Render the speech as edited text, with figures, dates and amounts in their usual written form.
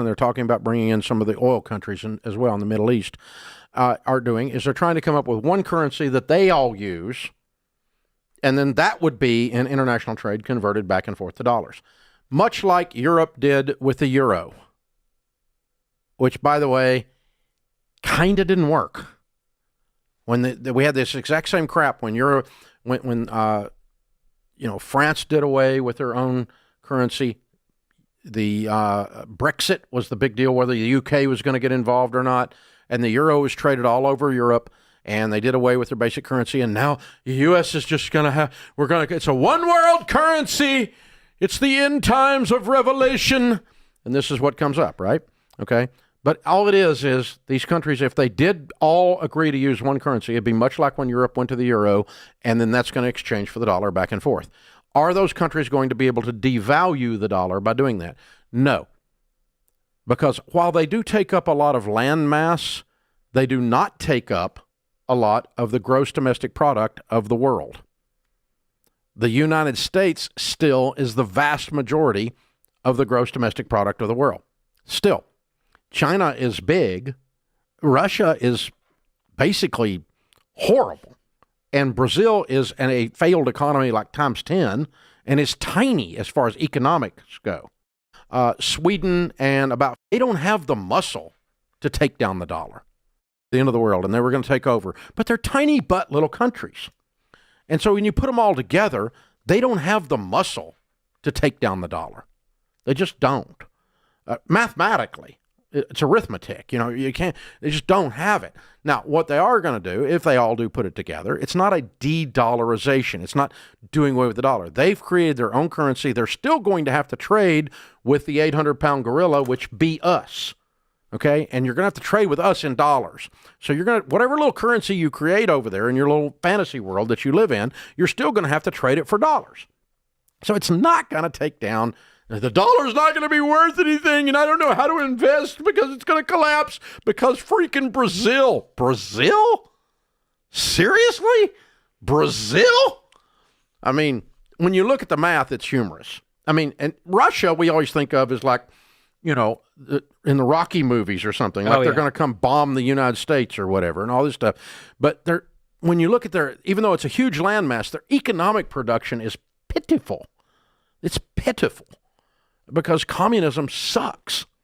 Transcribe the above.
and they're talking about bringing in some of the oil countries as well in the Middle East, are doing is they're trying to come up with one currency that they all use, and then that would be in international trade converted back and forth to dollars, much like Europe did with the euro, which, by the way, kind of didn't work. When we had this exact same crap when France did away with their own currency. The Brexit was the big deal, whether the UK was going to get involved or not, and the euro was traded all over Europe, and they did away with their basic currency, and now the U.S. is just going to have, it's a one world currency. It's the end times of revelation, and this is what comes up, right? Okay. But all it is these countries, if they did all agree to use one currency, it'd be much like when Europe went to the euro, and then that's going to exchange for the dollar back and forth. Are those countries going to be able to devalue the dollar by doing that? No. Because while they do take up a lot of land mass, they do not take up a lot of the gross domestic product of the world. The United States still is the vast majority of the gross domestic product of the world. Still. China is big. Russia is basically horrible. And Brazil is a failed economy like times 10 and is tiny as far as economics go. Sweden and they don't have the muscle to take down the dollar, the end of the world, and they were going to take over. But they're tiny but little countries. And so when you put them all together, they don't have the muscle to take down the dollar. They just don't. Mathematically. It's arithmetic. You can't, they just don't have it. Now, what they are going to do, if they all do put it together, it's not a de-dollarization. It's not doing away with the dollar. They've created their own currency. They're still going to have to trade with the 800-pound gorilla, which be us. Okay? And you're going to have to trade with us in dollars. So you're going to, whatever little currency you create over there in your little fantasy world that you live in, you're still going to have to trade it for dollars. So it's not going to take down. The dollar's not going to be worth anything, and I don't know how to invest because it's going to collapse because freaking Brazil. Brazil? Seriously? Brazil? I mean, when you look at the math, it's humorous. I mean, and Russia we always think of as like, in the Rocky movies or something, like they're going to come bomb the United States or whatever and all this stuff. But when you look at even though it's a huge landmass, their economic production is pitiful. It's pitiful. Because communism sucks.